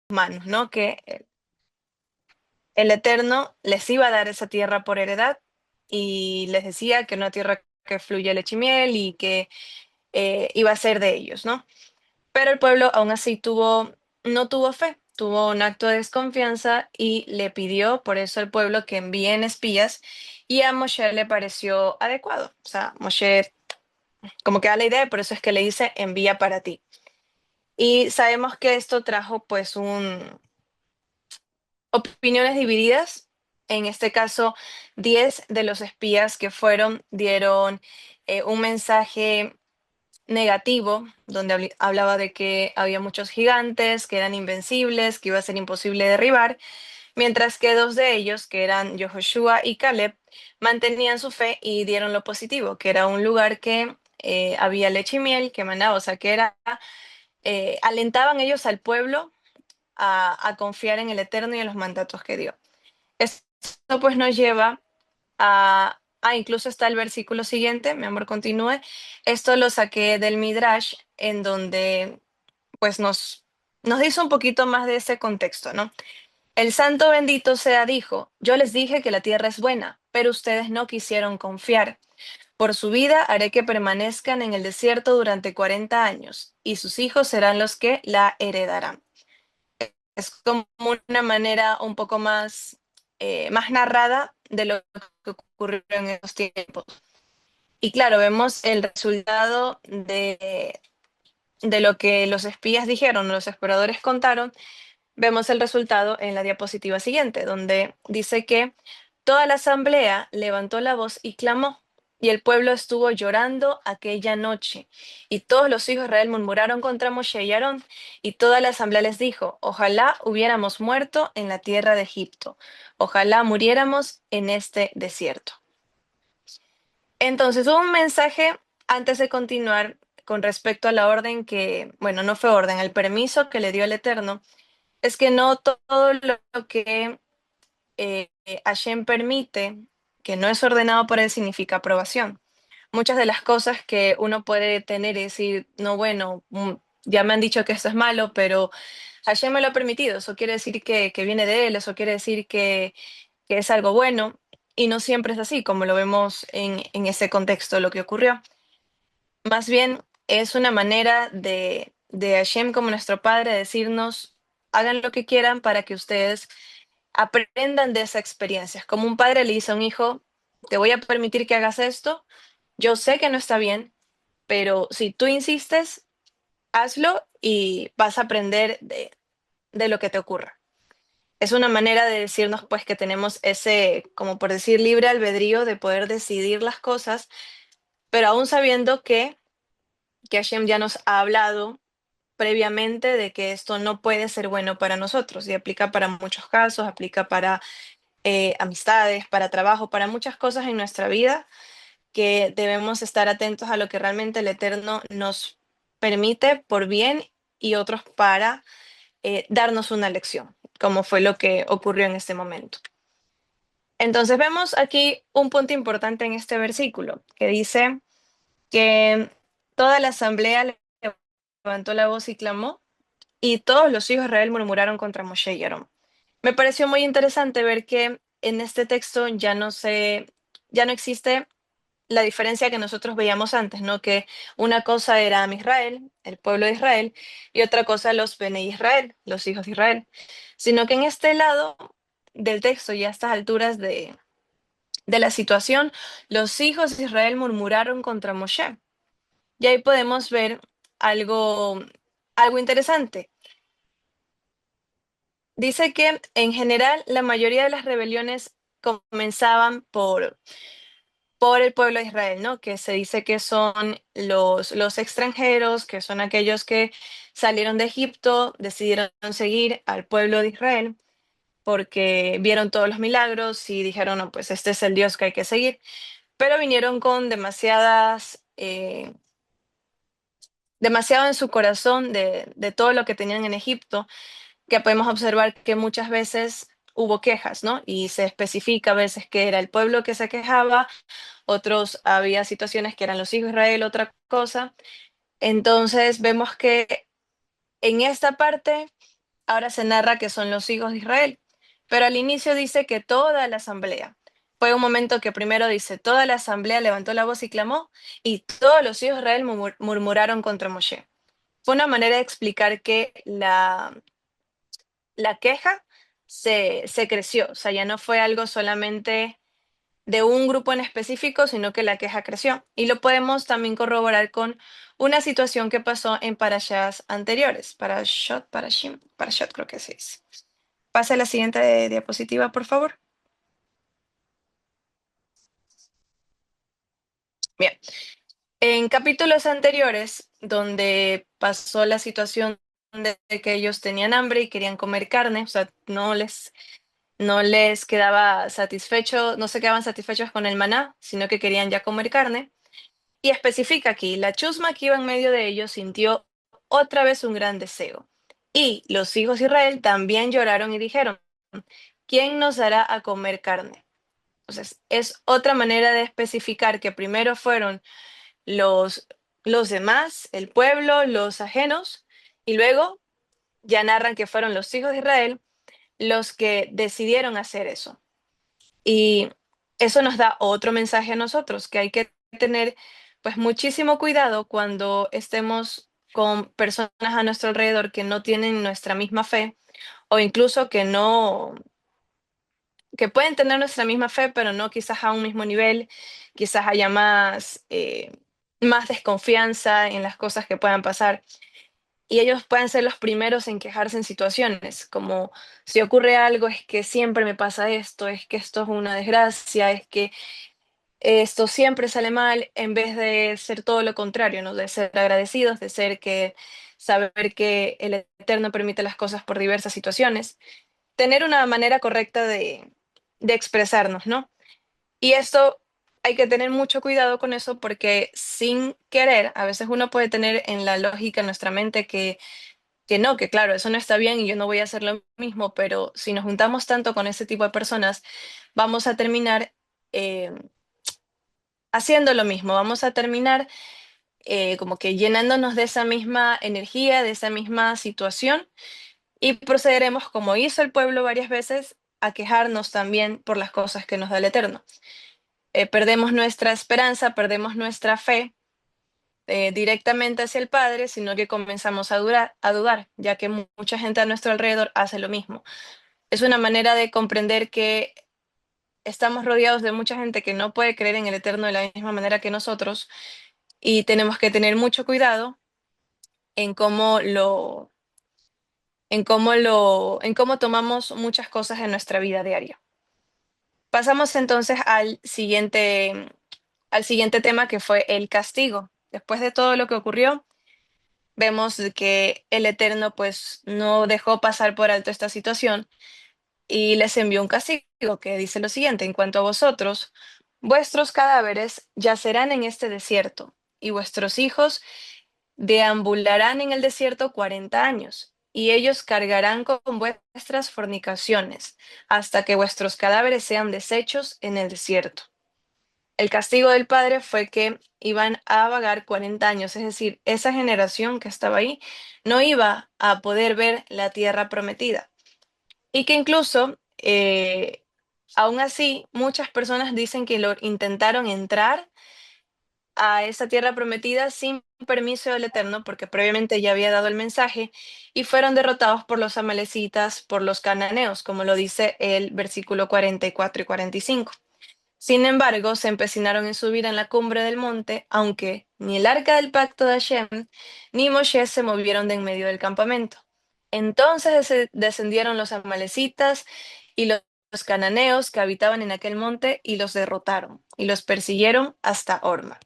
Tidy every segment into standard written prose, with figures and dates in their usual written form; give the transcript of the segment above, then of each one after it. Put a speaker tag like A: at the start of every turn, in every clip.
A: manos, ¿no? Que el Eterno les iba a dar esa tierra por heredad y les decía que una tierra que fluye leche y miel y que iba a ser de ellos, ¿no? Pero el pueblo aún así no tuvo fe, tuvo un acto de desconfianza y le pidió por eso al pueblo que envíen espías y a Moshe le pareció adecuado. O sea, Moshe como que da la idea y por eso es que le dice envía para ti. Y sabemos que esto trajo pues opiniones divididas. En este caso, 10 de los espías que fueron dieron un mensaje negativo, donde hablaba de que había muchos gigantes, que eran invencibles, que iba a ser imposible derribar, mientras que dos de ellos, que eran Joshua y Caleb, mantenían su fe y dieron lo positivo, que era un lugar que había leche y miel, que manaba, o sea, que era, alentaban ellos al pueblo a confiar en el Eterno y en los mandatos que dio. Esto pues nos lleva incluso está el versículo siguiente, mi amor, continúe. Esto lo saqué del Midrash, en donde pues nos dice un poquito más de ese contexto, ¿no? El santo bendito sea dijo, yo les dije que la tierra es buena, pero ustedes no quisieron confiar. Por su vida haré que permanezcan en el desierto durante 40 años, y sus hijos serán los que la heredarán. Es como una manera un poco más narrada de lo que ocurrió en esos tiempos. Y claro, vemos el resultado de lo que los espías dijeron, los exploradores contaron, vemos el resultado en la diapositiva siguiente, donde dice que toda la asamblea levantó la voz y clamó, y el pueblo estuvo llorando aquella noche. Y todos los hijos de Israel murmuraron contra Moshe y Aarón, y toda la asamblea les dijo, ojalá hubiéramos muerto en la tierra de Egipto, ojalá muriéramos en este desierto. Entonces hubo un mensaje antes de continuar con respecto a la orden que, bueno, no fue orden, el permiso que le dio el Eterno, es que no todo lo que Hashem permite, que no es ordenado por él, significa aprobación. Muchas de las cosas que uno puede tener y decir, no, bueno, ya me han dicho que esto es malo, pero Hashem me lo ha permitido, eso quiere decir que viene de él, eso quiere decir que es algo bueno, y no siempre es así, como lo vemos en ese contexto, lo que ocurrió. Más bien es una manera de Hashem como nuestro Padre decirnos, hagan lo que quieran para que ustedes aprendan de esa experiencia. Como un padre le dice a un hijo, te voy a permitir que hagas esto, yo sé que no está bien, pero si tú insistes, hazlo y vas a aprender de lo que te ocurra. Es una manera de decirnos pues que tenemos ese, como por decir, libre albedrío de poder decidir las cosas, pero aún sabiendo que Hashem ya nos ha hablado previamente de que esto no puede ser bueno para nosotros y aplica para muchos casos, aplica para amistades, para trabajo, para muchas cosas en nuestra vida que debemos estar atentos a lo que realmente el Eterno nos permite por bien y otros para darnos una lección, como fue lo que ocurrió en este momento. Entonces vemos aquí un punto importante en este versículo que dice que toda la asamblea levantó la voz y clamó y todos los hijos de Israel murmuraron contra Moshe y Aarón. Me pareció muy interesante ver que en este texto ya no existe la diferencia que nosotros veíamos antes, ¿no? Que una cosa era Israel, el pueblo de Israel, y otra cosa los Bene Israel, los hijos de Israel, sino que en este lado del texto y a estas alturas de la situación, los hijos de Israel murmuraron contra Moshe. Y ahí podemos ver algo, algo interesante. Dice que en general la mayoría de las rebeliones comenzaban por el pueblo de Israel, ¿no? Que se dice que son los extranjeros, que son aquellos que salieron de Egipto, decidieron seguir al pueblo de Israel porque vieron todos los milagros y dijeron, no, pues este es el Dios que hay que seguir, pero vinieron con demasiado en su corazón de todo lo que tenían en Egipto, que podemos observar que muchas veces hubo quejas, ¿no? Y se especifica a veces que era el pueblo que se quejaba, otros había situaciones que eran los hijos de Israel, otra cosa. Entonces vemos que en esta parte ahora se narra que son los hijos de Israel, pero al inicio dice que toda la asamblea. Fue un momento que primero dice, toda la asamblea levantó la voz y clamó, y todos los hijos de Israel murmuraron contra Moshe. Fue una manera de explicar que la queja se creció, o sea, ya no fue algo solamente de un grupo en específico, sino que la queja creció. Y lo podemos también corroborar con una situación que pasó en parashas anteriores. Parashot, parashim, parashot creo que sí es. Pase la siguiente diapositiva, por favor. Bien, en capítulos anteriores, donde pasó la situación de que ellos tenían hambre y querían comer carne, o sea, no les quedaba satisfecho, no se quedaban satisfechos con el maná, sino que querían ya comer carne. Y especifica aquí, la chusma que iba en medio de ellos sintió otra vez un gran deseo. Y los hijos de Israel también lloraron y dijeron, ¿quién nos dará a comer carne? Entonces, es otra manera de especificar que primero fueron los, los demás, el pueblo, los ajenos, y luego ya narran que fueron los hijos de Israel los que decidieron hacer eso. Y eso nos da otro mensaje a nosotros, que hay que tener pues muchísimo cuidado cuando estemos con personas a nuestro alrededor que no tienen nuestra misma fe o incluso que pueden tener nuestra misma fe, pero no quizás a un mismo nivel, quizás haya más desconfianza en las cosas que puedan pasar. Y ellos pueden ser los primeros en quejarse en situaciones, como si ocurre algo, es que siempre me pasa esto, es que esto es una desgracia, es que esto siempre sale mal, en vez de ser todo lo contrario, ¿no? De ser agradecidos, de ser que saber que el Eterno permite las cosas por diversas situaciones, tener una manera correcta de expresarnos, ¿no? Y esto hay que tener mucho cuidado con eso porque sin querer, a veces uno puede tener en la lógica en nuestra mente que no, que claro, eso no está bien y yo no voy a hacer lo mismo, pero si nos juntamos tanto con ese tipo de personas, vamos a terminar eh, haciendo lo mismo, vamos a terminar como que llenándonos de esa misma energía, de esa misma situación y procederemos, como hizo el pueblo varias veces, a quejarnos también por las cosas que nos da el Eterno. Perdemos nuestra esperanza, perdemos nuestra fe directamente hacia el Padre, sino que comenzamos a dudar, ya que mucha gente a nuestro alrededor hace lo mismo. Es una manera de comprender que estamos rodeados de mucha gente que no puede creer en el Eterno de la misma manera que nosotros y tenemos que tener mucho cuidado en cómo tomamos muchas cosas en nuestra vida diaria. Pasamos entonces al siguiente tema que fue el castigo. Después de todo lo que ocurrió, vemos que el Eterno pues no dejó pasar por alto esta situación y les envió un castigo que dice lo siguiente: en cuanto a vosotros, vuestros cadáveres yacerán en este desierto y vuestros hijos deambularán en el desierto 40 años, y ellos cargarán con vuestras fornicaciones, hasta que vuestros cadáveres sean deshechos en el desierto. El castigo del Padre fue que iban a vagar 40 años, es decir, esa generación que estaba ahí no iba a poder ver la tierra prometida. Y que incluso, aún así, muchas personas dicen que lo intentaron entrar a esa tierra prometida sin permiso del Eterno, porque previamente ya había dado el mensaje, y fueron derrotados por los amalecitas, por los cananeos, como lo dice el versículo 44 y 45. Sin embargo, se empecinaron en subir en la cumbre del monte, aunque ni el arca del pacto de Hashem ni Moshe se movieron de en medio del campamento. Entonces descendieron los amalecitas y los cananeos que habitaban en aquel monte y los derrotaron y los persiguieron hasta Horma.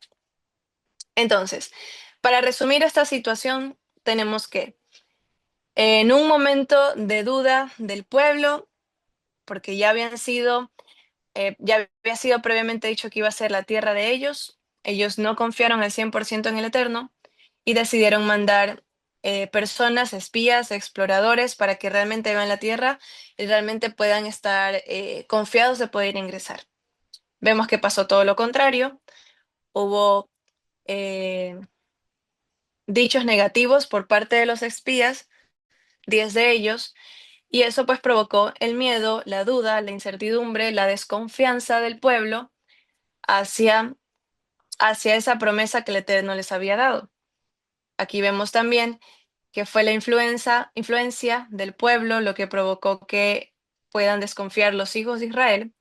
A: Entonces, para resumir esta situación, tenemos que en un momento de duda del pueblo, porque ya había sido previamente dicho que iba a ser la tierra de ellos no confiaron al 100% en el Eterno y decidieron mandar personas, espías, exploradores, para que realmente vean la tierra y realmente puedan estar confiados de poder ingresar. Vemos que pasó todo lo contrario, hubo eh, dichos negativos por parte de los espías, 10 de ellos, y eso pues provocó el miedo, la duda, la incertidumbre, la desconfianza del pueblo hacia, hacia esa promesa que el Eterno les había dado. Aquí vemos también que fue la influencia del pueblo lo que provocó que puedan desconfiar los hijos de Israel.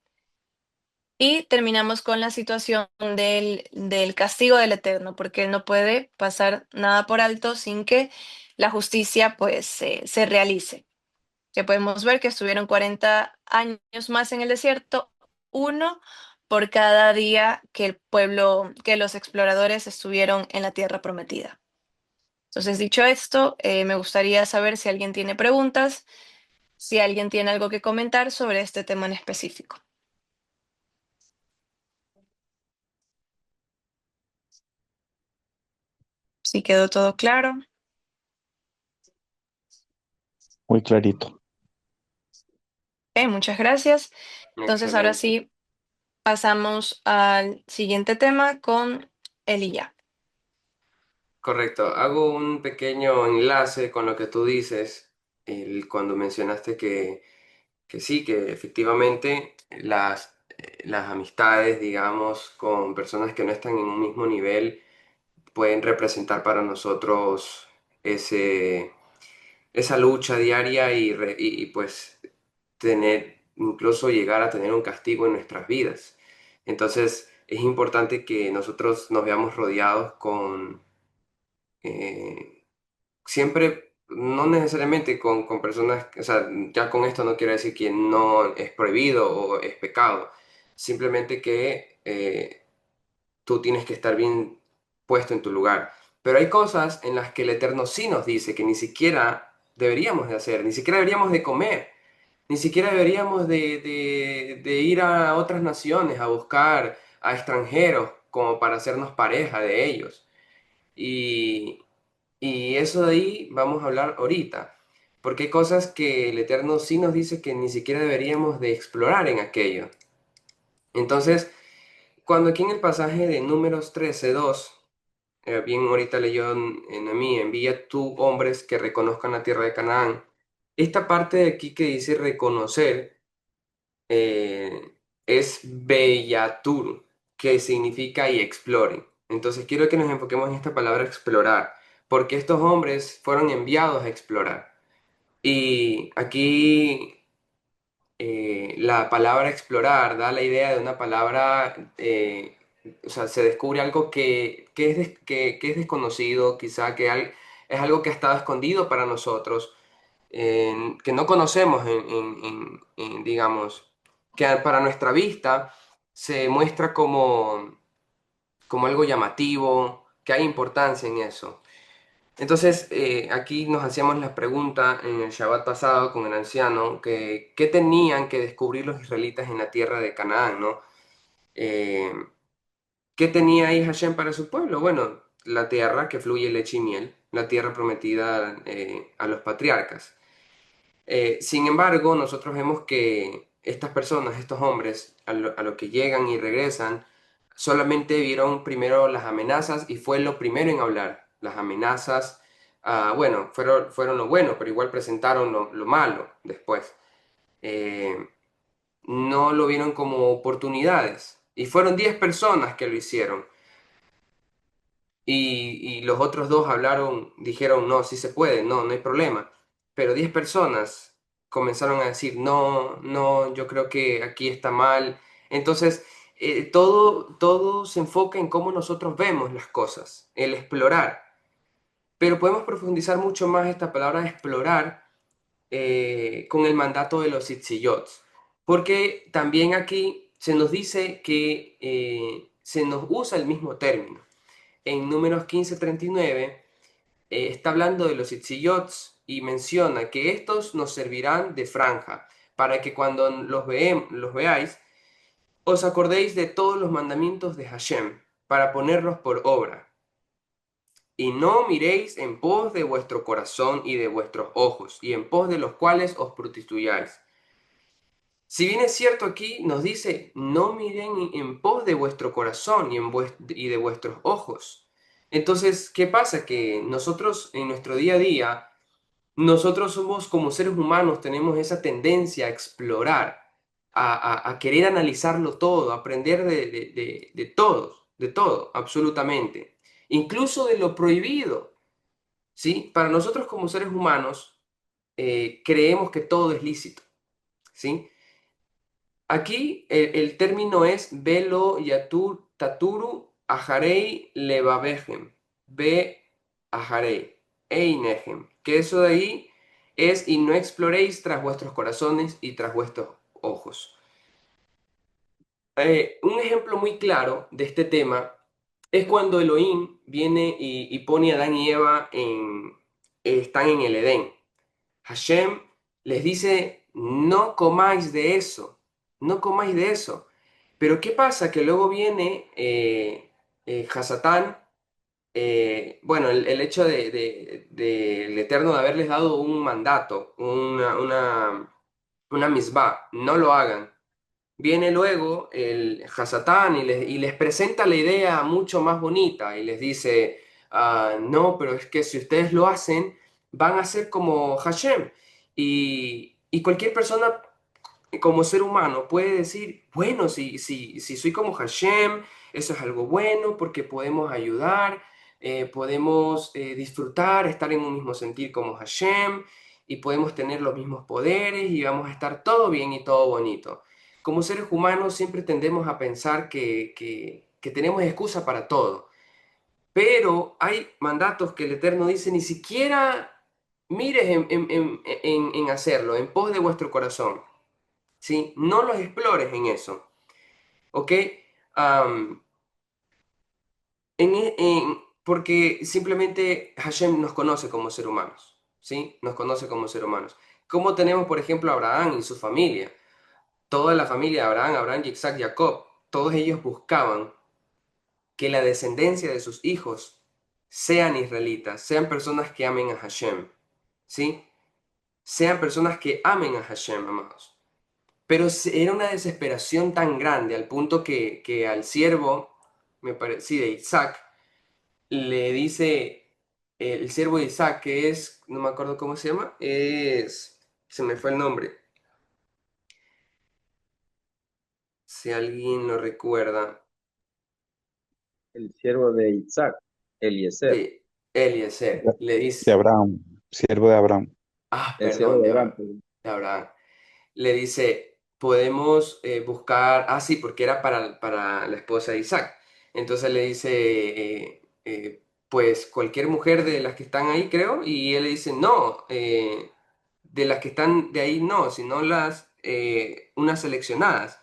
A: Y terminamos con la situación del castigo del Eterno, porque no puede pasar nada por alto sin que la justicia pues se realice. Que podemos ver que estuvieron 40 años más en el desierto, uno por cada día que el pueblo, que los exploradores estuvieron en la tierra prometida. Entonces, dicho esto, me gustaría saber si alguien tiene preguntas, si alguien tiene algo que comentar sobre este tema en específico. Si quedó todo claro.
B: Muy clarito.
A: Ok, muchas gracias. Entonces, ahora
C: Excelente.
A: sí, pasamos al siguiente tema con Elías.
C: Correcto. Hago un pequeño enlace con lo que tú dices cuando mencionaste que sí, que efectivamente las amistades, digamos, con personas que no están en un mismo nivel pueden representar para nosotros ese, esa lucha diaria pues tener, incluso llegar a tener un castigo en nuestras vidas. Entonces es importante que nosotros nos veamos rodeados con eh, siempre, no necesariamente con personas, o sea, ya con esto no quiero decir que no es prohibido o es pecado, simplemente que tú tienes que estar bien puesto en tu lugar. Pero hay cosas en las que el Eterno sí nos dice que ni siquiera deberíamos de hacer, ni siquiera deberíamos de comer, ni siquiera deberíamos de ir a otras naciones a buscar a extranjeros como para hacernos pareja de ellos. Y, y eso de ahí vamos a hablar ahorita, porque hay cosas que el Eterno sí nos dice que ni siquiera deberíamos de explorar en aquello. Entonces, cuando aquí en el pasaje de Números 13:2, bien ahorita leyó en a mí, envía tú hombres que reconozcan la tierra de Canaán. Esta parte de aquí que dice reconocer eh, es Bellatur, que significa y exploren. Entonces quiero que nos enfoquemos en esta palabra explorar, porque estos hombres fueron enviados a explorar. Y aquí la palabra explorar da la idea de una palabra, o sea, se descubre algo que es desconocido, quizá es algo que ha estado escondido para nosotros, que no conocemos digamos, que para nuestra vista se muestra como algo llamativo, que hay importancia en eso. Entonces, aquí nos hacíamos la pregunta en el Shabbat pasado con el anciano, que qué tenían que descubrir los israelitas en la tierra de Canaán, ¿no? Eh, ¿Qué tenía ahí Hashem para su pueblo? Bueno, la tierra que fluye leche y miel, la tierra prometida a los patriarcas. Sin embargo, nosotros vemos que estas personas, estos hombres, a lo que llegan y regresan, solamente vieron primero las amenazas y fue lo primero en hablar. Las amenazas, bueno, fueron lo bueno, pero igual presentaron lo malo después. Eh, no lo vieron como oportunidades. Y fueron 10 personas que lo hicieron. Y los otros dos hablaron, dijeron, no, sí se puede, no, no hay problema. Pero 10 personas comenzaron a decir, no, no, yo creo que aquí está mal. Entonces, todo se enfoca en cómo nosotros vemos las cosas, el explorar. Pero podemos profundizar mucho más esta palabra explorar con el mandato de los Itziyots. Porque también aquí se nos dice que se nos usa el mismo término en Números 15:39, está hablando de los itziyots y menciona que estos nos servirán de franja, para que cuando los veáis, os acordéis de todos los mandamientos de Hashem, para ponerlos por obra. Y no miréis en pos de vuestro corazón y de vuestros ojos, y en pos de los cuales os prostituyáis. Si bien es cierto aquí, nos dice, no miren en pos de vuestro corazón y de vuestros ojos. Entonces, ¿qué pasa? Que nosotros en nuestro día a día nosotros somos como seres humanos, tenemos esa tendencia a explorar, a querer analizarlo todo, aprender de todos, de todo, absolutamente, incluso de lo prohibido, ¿sí? Para nosotros como seres humanos, creemos que todo es lícito, ¿sí? Aquí el término es velo yatur taturu aharei levavejem, ve aharei einejem, que eso de ahí es y no exploréis tras vuestros corazones y tras vuestros ojos. Un ejemplo muy claro de este tema es cuando Elohim viene y pone a Adán y Eva están en el Edén. Hashem les dice, no comáis de eso, no comáis de eso. Pero ¿qué pasa? Que luego viene Hasatán, bueno, el hecho del Eterno de haberles dado un mandato, una misbah, no lo hagan. Viene luego el Hasatán y les presenta la idea mucho más bonita y les dice, no, pero es que si ustedes lo hacen, van a ser como Hashem. Y cualquier persona como ser humano puede decir, bueno, si soy como Hashem, eso es algo bueno porque podemos ayudar, podemos disfrutar, estar en un mismo sentir como Hashem y podemos tener los mismos poderes y vamos a estar todo bien y todo bonito. Como seres humanos siempre tendemos a pensar que tenemos excusa para todo, pero hay mandatos que el Eterno dice, ni siquiera mires en hacerlo, en pos de vuestro corazón. ¿Sí? No los explores en eso, ¿ok? Am, porque simplemente Hashem nos conoce como seres humanos, ¿sí? Nos conoce como seres humanos. Como tenemos, por ejemplo, a Abraham y su familia. Toda la familia de Abraham, Isaac, Jacob, todos ellos buscaban que la descendencia de sus hijos sean israelitas, sean personas que amen a Hashem, ¿sí? Sean personas que amen a Hashem, amados. Pero era una desesperación tan grande al punto que al siervo, me parece, sí, de Isaac, le dice el siervo de Isaac, que es, no me acuerdo cómo se llama, se me fue el nombre, si alguien lo recuerda,
D: El siervo de Isaac, Eliezer,
C: de Eliezer, le
B: De
C: dice,
B: Abraham, siervo de Abraham.
D: el siervo
C: perdón,
D: de Abraham, pues.
C: De Abraham. Le dice, podemos buscar, sí, porque era para la esposa de Isaac. Entonces le dice, pues cualquier mujer de las que están ahí, creo, y él le dice, no, de las que están de ahí no, sino unas seleccionadas.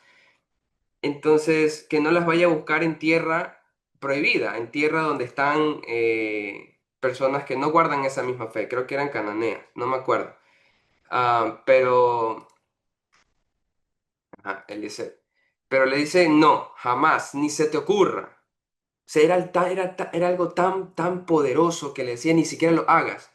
C: Entonces, que no las vaya a buscar en tierra prohibida, en tierra donde están personas que no guardan esa misma fe, creo que eran cananeas, no me acuerdo. Pero Ajá, él dice, pero le dice, no, jamás, ni se te ocurra. O sea, era algo tan poderoso que le decía, ni siquiera lo hagas.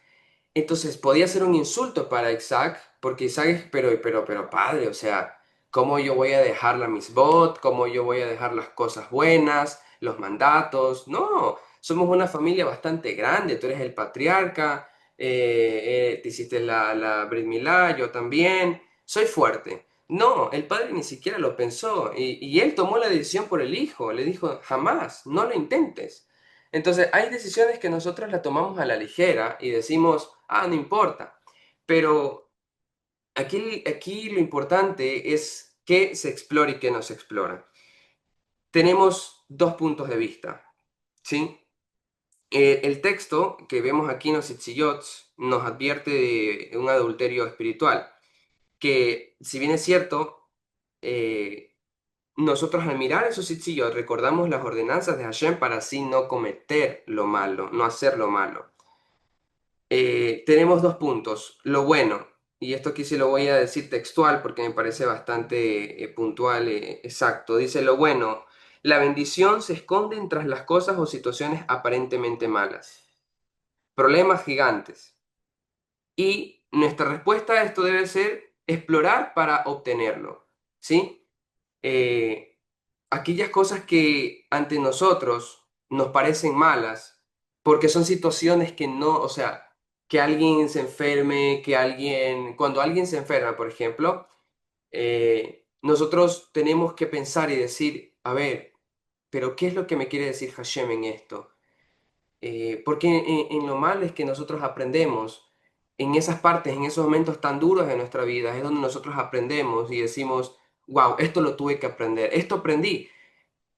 C: Entonces podía ser un insulto para Isaac, porque Isaac es, pero padre, o sea, ¿cómo yo voy a dejar la misbot? ¿Cómo yo voy a dejar las cosas buenas, los mandatos? No, somos una familia bastante grande, tú eres el patriarca, te hiciste la Brit Milá, yo también, soy fuerte. No, el padre ni siquiera lo pensó y él tomó la decisión por el hijo, le dijo, jamás, no lo intentes. Entonces, hay decisiones que nosotros la tomamos a la ligera y decimos, no importa. Pero aquí lo importante es qué se explora y qué no se explora. Tenemos dos puntos de vista, ¿sí? El texto que vemos aquí en los Itziyots nos advierte de un adulterio espiritual, que si bien es cierto, nosotros al mirar esos Itziyot recordamos las ordenanzas de Hashem para así no cometer lo malo, no hacer lo malo. Tenemos dos puntos. Lo bueno, y esto aquí sí lo voy a decir textual porque me parece bastante puntual, exacto. Dice lo bueno, la bendición se esconde tras las cosas o situaciones aparentemente malas. Problemas gigantes. Y nuestra respuesta a esto debe ser explorar para obtenerlo. ¿Sí? Eh, aquellas cosas que ante nosotros nos parecen malas, porque son situaciones que no, o sea, que alguien se enferme, cuando alguien se enferma, por ejemplo, nosotros tenemos que pensar y decir, a ver, pero ¿qué es lo que me quiere decir Hashem en esto? Porque en lo malo es que nosotros aprendemos en esas partes, en esos momentos tan duros de nuestra vida, es donde nosotros aprendemos y decimos, wow, esto lo tuve que aprender, esto aprendí,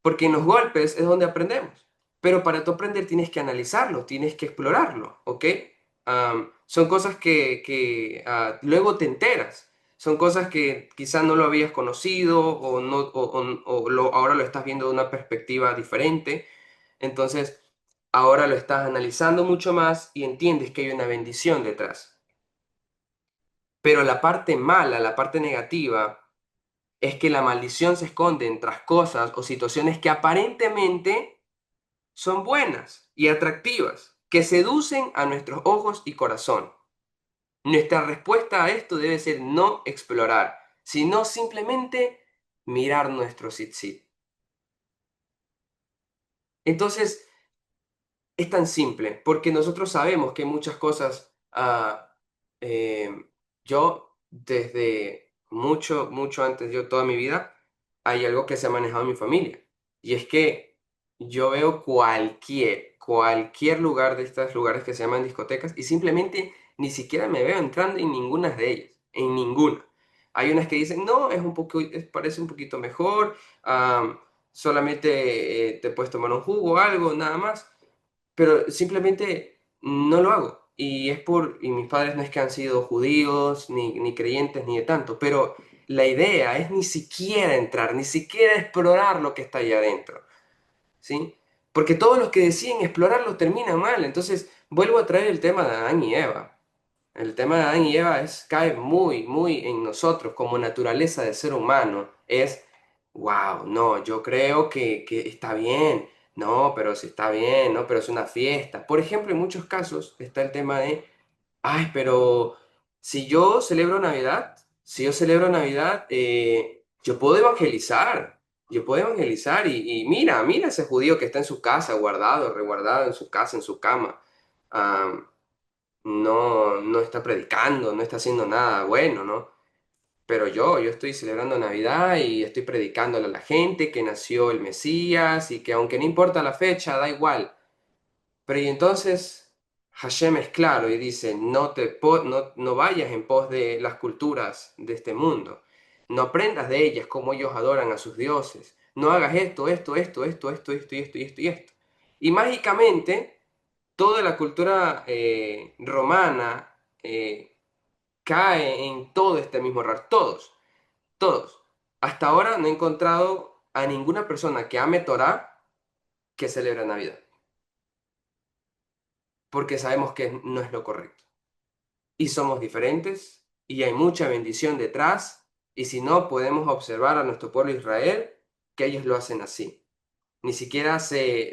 C: porque en los golpes es donde aprendemos. Pero para tú aprender tienes que analizarlo, tienes que explorarlo, ¿ok? Son cosas que luego te enteras. Son cosas que quizás no lo habías conocido o, no, ahora lo estás viendo de una perspectiva diferente. Entonces, ahora lo estás analizando mucho más y entiendes que hay una bendición detrás. Pero la parte mala, la parte negativa, es que la maldición se esconde en tras cosas o situaciones que aparentemente son buenas y atractivas, que seducen a nuestros ojos y corazón. Nuestra respuesta a esto debe ser no explorar, sino simplemente mirar nuestro sit. Entonces, es tan simple, porque nosotros sabemos que muchas cosas, eh, yo desde mucho antes, yo toda mi vida, hay algo que se ha manejado en mi familia. Y es que yo veo cualquier lugar de estos lugares que se llaman discotecas y simplemente ni siquiera me veo entrando en ninguna de ellas, en ninguna. Hay unas que dicen, no, parece un poquito mejor, solamente te puedes tomar un jugo o algo, nada más, pero simplemente no lo hago. Y mis padres no es que han sido judíos, ni creyentes, ni de tanto, pero la idea es ni siquiera entrar, ni siquiera explorar lo que está allá adentro, ¿sí? Porque todos los que deciden explorarlo terminan mal. Entonces, vuelvo a traer el tema de Adán y Eva. El tema de Adán y Eva cae muy en nosotros como naturaleza de ser humano. Es, wow, no, yo creo que está bien. No, pero si está bien, no, pero es una fiesta. Por ejemplo, en muchos casos está el tema de, ay, pero si yo celebro Navidad, yo puedo evangelizar. Yo puedo evangelizar y mira ese judío que está en su casa, guardado, reguardado en su casa, en su cama. No está predicando, no está haciendo nada bueno, ¿no? Pero yo estoy celebrando Navidad y estoy predicándole a la gente que nació el Mesías y que aunque no importa la fecha, da igual. Pero y entonces Hashem es claro y dice, no vayas en pos de las culturas de este mundo, no aprendas de ellas cómo ellos adoran a sus dioses, no hagas esto. Y mágicamente toda la cultura romana cae en todo este mismo error. Todos. Hasta ahora no he encontrado a ninguna persona que ame Torah que celebra Navidad, porque sabemos que no es lo correcto. Y somos diferentes y hay mucha bendición detrás, y si no, podemos observar a nuestro pueblo Israel que ellos lo hacen así. Ni siquiera se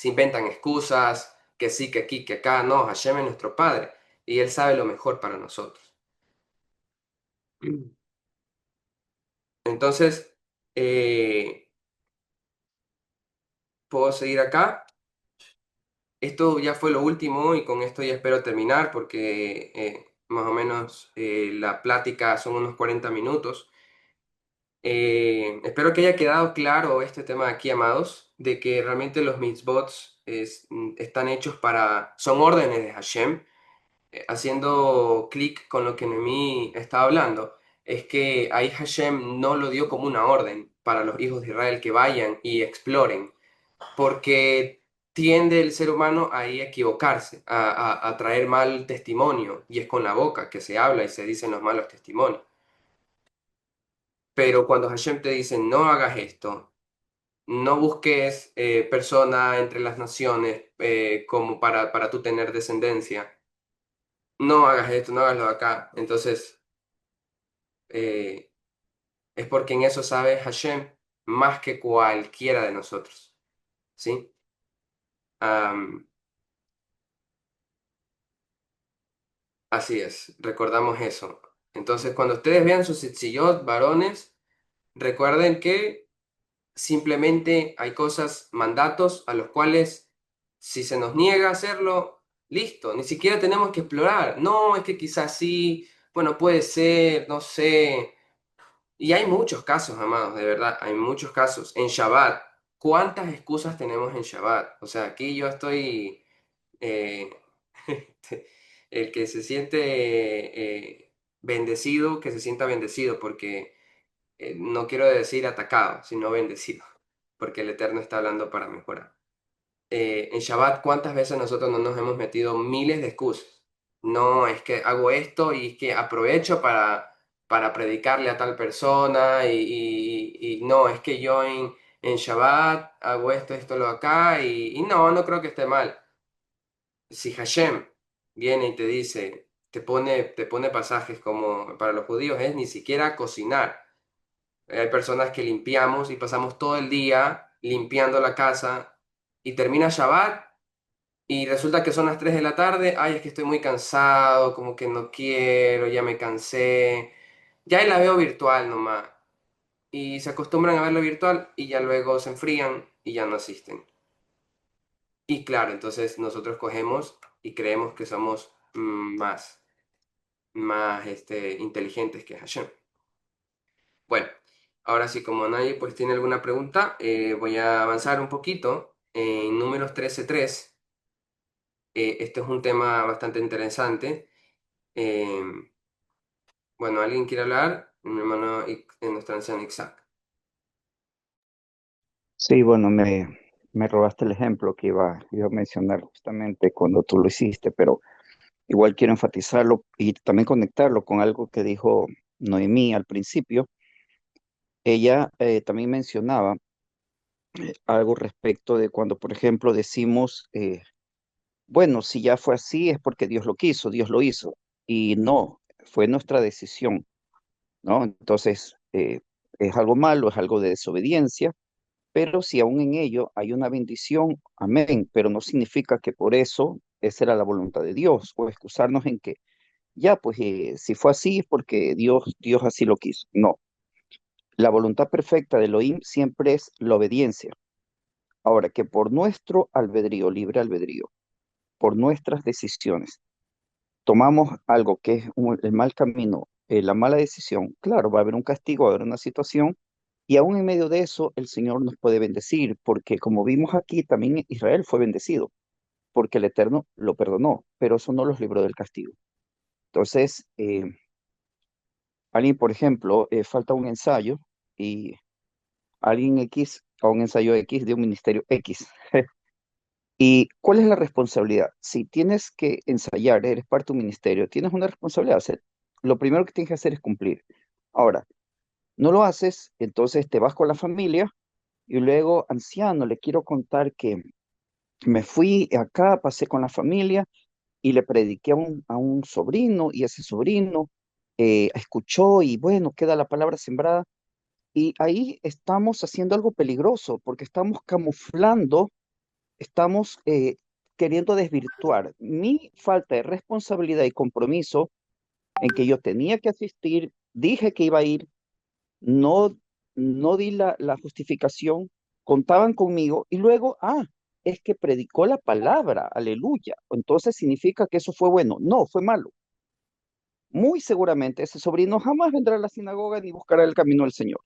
C: inventan excusas, que sí, que aquí, que acá. No, Hashem es nuestro Padre y Él sabe lo mejor para nosotros. Entonces, puedo seguir acá. Esto ya fue lo último y con esto ya espero terminar porque más o menos la plática son unos 40 minutos. Espero que haya quedado claro este tema aquí, amados, de que realmente los mitzvots están hechos son órdenes de Hashem. Haciendo clic con lo que Noemí estaba hablando, es que ahí Hashem no lo dio como una orden para los hijos de Israel que vayan y exploren, porque tiende el ser humano ahí a equivocarse, a traer mal testimonio, y es con la boca que se habla y se dicen los malos testimonios. Pero cuando Hashem te dice, no hagas esto, no busques persona entre las naciones como para tú tener descendencia, no hagas esto, no hagas lo de acá. Entonces, eh, es porque en eso sabe Hashem más que cualquiera de nosotros, ¿sí? Am, Así es, recordamos eso. Entonces, cuando ustedes vean sus tzitzit, varones, recuerden que simplemente hay cosas, mandatos, a los cuales si se nos niega hacerlo, Listo, ni siquiera tenemos que explorar. No, es que quizás sí, bueno, puede ser, no sé. Y hay muchos casos, amados, de verdad, hay muchos casos. En Shabbat, ¿cuántas excusas tenemos en Shabbat? O sea, aquí yo estoy, eh, el que se siente bendecido, que se sienta bendecido, porque no quiero decir atacado, sino bendecido, porque el Eterno está hablando para mejorar. En Shabbat, ¿cuántas veces nosotros no nos hemos metido miles de excusas? No, es que hago esto y es que aprovecho para predicarle a tal persona y no, es que yo en Shabbat hago esto, lo acá y no, no creo que esté mal. Si Hashem viene y te dice, te pone pasajes como para los judíos es ni siquiera cocinar. Hay personas que limpiamos y pasamos todo el día limpiando la casa y termina Shabbat y resulta que son las 3 de la tarde, ay, es que estoy muy cansado, como que no quiero, ya me cansé. Ya ahí la veo virtual nomás. Y se acostumbran a verlo virtual y ya luego se enfrían y ya no asisten. Y claro, entonces nosotros cogemos y creemos que somos más inteligentes que Hashem. Bueno, ahora sí, como nadie pues tiene alguna pregunta, voy a avanzar un poquito en números 13:3. Este es un tema bastante interesante. Em, bueno, ¿alguien quiere hablar? Mi hermano en nuestra anciano Isaac.
B: Sí, bueno, me robaste el ejemplo que iba a mencionar justamente cuando tú lo hiciste, pero igual quiero enfatizarlo y también conectarlo con algo que dijo Noemí al principio. Ella también mencionaba algo respecto de cuando, por ejemplo, decimos, bueno, si ya fue así es porque Dios lo quiso, Dios lo hizo. Y no, fue nuestra decisión, ¿no? Entonces, es algo malo, es algo de desobediencia, pero si aún en ello hay una bendición, amén, pero no significa que por eso esa era la voluntad de Dios, o excusarnos en que ya, pues si fue así es porque Dios así lo quiso. No, la voluntad perfecta de Elohim siempre es la obediencia. Ahora, que por nuestro albedrío, libre albedrío, por nuestras decisiones, tomamos algo que es el mal camino, la mala decisión, claro, va a haber un castigo, va a haber una situación, y aún en medio de eso el Señor nos puede bendecir, porque como vimos aquí, también Israel fue bendecido, porque el Eterno lo perdonó, pero eso no los libró del castigo. Entonces, alguien, por ejemplo, falta un ensayo y alguien X, o un ensayo X de un ministerio X. ¿Y cuál es la responsabilidad? Si tienes que ensayar, eres parte de un ministerio, tienes una responsabilidad. O sea, lo primero que tienes que hacer es cumplir. Ahora, no lo haces, entonces te vas con la familia y luego, anciano, le quiero contar que me fui acá, pasé con la familia y le prediqué a un sobrino y ese sobrino escuchó y bueno, queda la palabra sembrada. Y ahí estamos haciendo algo peligroso porque estamos camuflando, estamos queriendo desvirtuar mi falta de responsabilidad y compromiso en que yo tenía que asistir, dije que iba a ir, no, no di la justificación, contaban conmigo y luego, es que predicó la palabra, aleluya. Entonces significa que eso fue bueno. No, fue malo. Muy seguramente ese sobrino jamás vendrá a la sinagoga ni buscará el camino del Señor,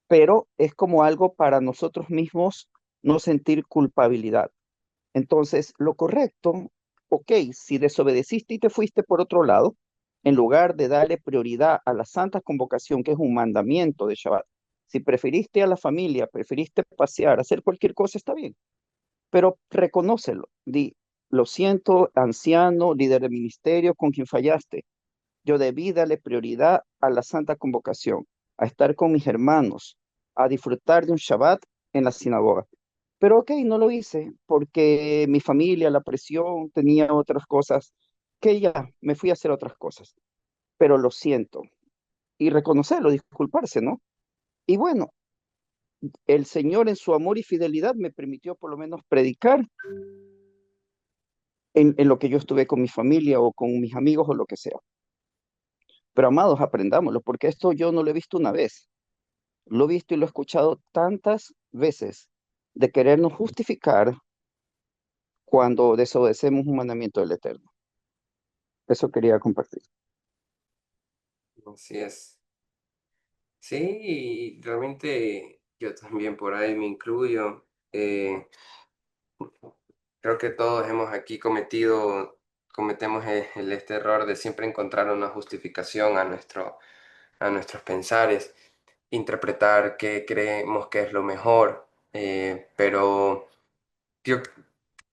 B: pero es como algo para nosotros mismos no sentir culpabilidad. Entonces, lo correcto, ok, si desobedeciste y te fuiste por otro lado, en lugar de darle prioridad a la santa convocación, que es un mandamiento de Shabbat, si preferiste a la familia, preferiste pasear, hacer cualquier cosa, está bien, pero reconócelo, di, lo siento, anciano, líder de ministerio, con quien fallaste. Yo debí darle prioridad a la santa convocación, a estar con mis hermanos, a disfrutar de un Shabbat en la sinagoga. Pero ok, no lo hice porque mi familia, la presión, tenía otras cosas que ya me fui a hacer otras cosas. Pero lo siento y reconocerlo, disculparse, ¿no? Y bueno, el Señor en su amor y fidelidad me permitió por lo menos predicar en lo que yo estuve con mi familia o con mis amigos o lo que sea. Pero amados, aprendámoslo, porque esto yo no lo he visto una vez. Lo he visto y lo he escuchado tantas veces de querernos justificar cuando desobedecemos un mandamiento del Eterno. Eso quería compartir.
C: Así es. Sí, y realmente yo también por ahí me incluyo. Creo que todos hemos aquí cometemos este error de siempre encontrar una justificación a nuestros pensares, interpretar qué creemos que es lo mejor, pero yo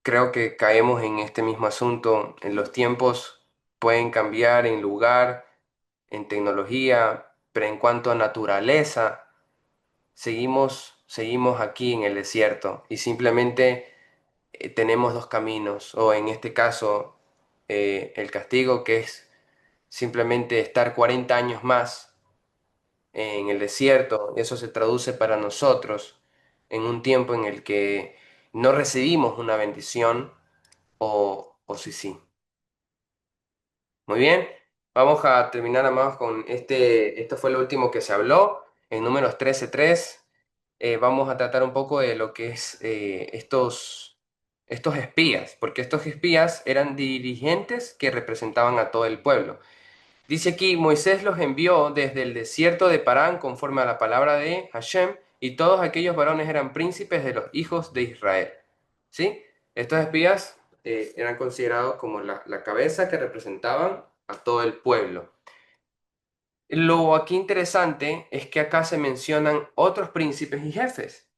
C: creo que caemos en este mismo asunto. En los tiempos pueden cambiar en lugar, en tecnología, pero en cuanto a naturaleza, seguimos aquí en el desierto y simplemente tenemos dos caminos, o en este caso, el castigo, que es simplemente estar 40 años más en el desierto. Eso se traduce para nosotros en un tiempo en el que no recibimos una bendición, o sí, sí. Muy bien, vamos a terminar, amados, con esto fue lo último que se habló, en números 13:3. Vamos a tratar un poco de lo que es estos espías, porque estos espías eran dirigentes que representaban a todo el pueblo. Dice aquí, Moisés los envió desde el desierto de Parán conforme a la palabra de Hashem, y todos aquellos varones eran príncipes de los hijos de Israel. ¿Sí? Estos espías eran considerados como la cabeza que representaban a todo el pueblo. Lo aquí interesante es que acá se mencionan otros príncipes y jefes.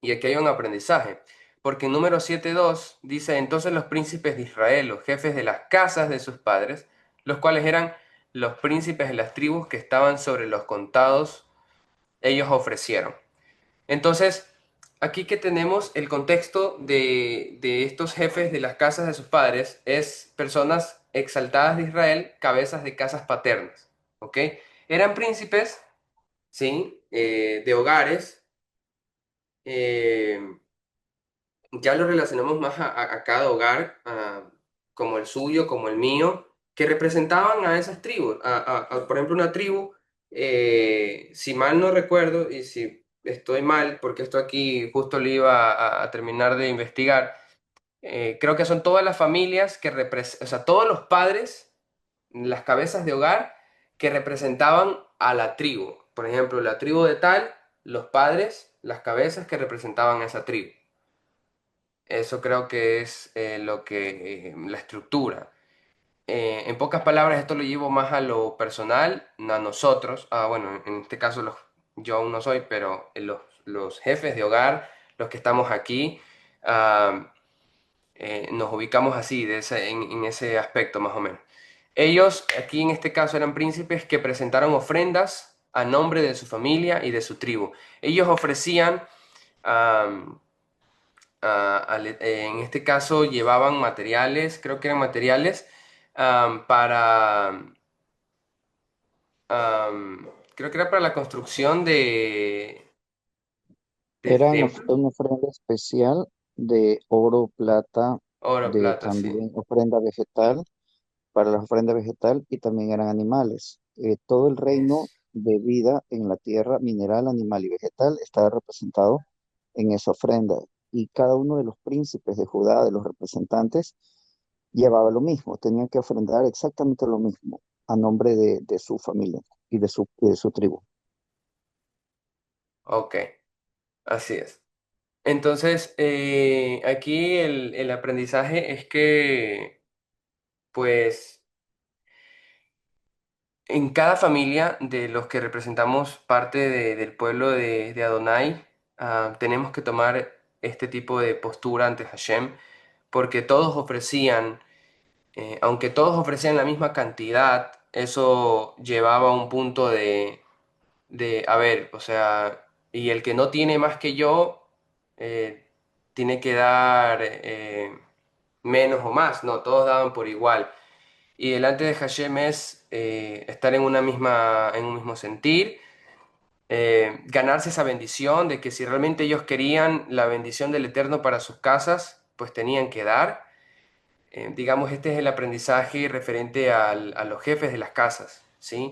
C: Y aquí hay un aprendizaje, porque en número 7:2 dice, entonces los príncipes de Israel, los jefes de las casas de sus padres, los cuales eran los príncipes de las tribus que estaban sobre los contados, ellos ofrecieron. Entonces, aquí que tenemos el contexto de estos jefes de las casas de sus padres, es personas exaltadas de Israel, cabezas de casas paternas, ¿ok? Eran príncipes, ¿sí? De hogares, eh, ya lo relacionamos más a cada hogar, como el suyo, como el mío, que representaban a esas tribus. Por ejemplo, una tribu, si mal no recuerdo, y si estoy mal, porque esto aquí justo lo iba a terminar de investigar, creo que son todas las familias que representan, o sea, todos los padres, las cabezas de hogar que representaban a la tribu. Por ejemplo, la tribu de tal, los padres, las cabezas que representaban a esa tribu. Eso creo que es la estructura. En pocas palabras, esto lo llevo más a lo personal, a nosotros. Bueno, en este caso yo aún no soy, pero los jefes de hogar, los que estamos aquí, ah, nos ubicamos así, en ese aspecto más o menos. Ellos, aquí en este caso, eran príncipes que presentaron ofrendas a nombre de su familia y de su tribu. Ellos ofrecían... en este caso llevaban materiales, creo que eran materiales para, creo que era para la construcción del
B: Eran
C: templo.
B: una ofrenda especial de oro, plata,
C: Oro,
B: de
C: plata, sí.
B: también ofrenda vegetal, para la ofrenda vegetal y también eran animales. Todo el reino
C: Es,
B: de vida en la tierra, mineral, animal y vegetal, estaba representado en esa ofrenda. Y cada uno de los príncipes de Judá, de los representantes, llevaba lo mismo, tenían que ofrendar exactamente lo mismo a nombre de su familia y de su tribu.
C: ok, así es. Entonces, aquí el aprendizaje es que, pues, en cada familia de los que representamos parte del pueblo de Adonai, tenemos que tomar este tipo de postura ante Hashem, porque todos ofrecían, aunque todos ofrecían la misma cantidad, eso llevaba a un punto a ver, o sea, y el que no tiene más que yo, tiene que dar menos o más, no, todos daban por igual. Y delante de Hashem es estar en un mismo sentir, ganarse esa bendición de que si realmente ellos querían la bendición del Eterno para sus casas, pues tenían que dar. Digamos, este es el aprendizaje referente a los jefes de las casas, ¿sí?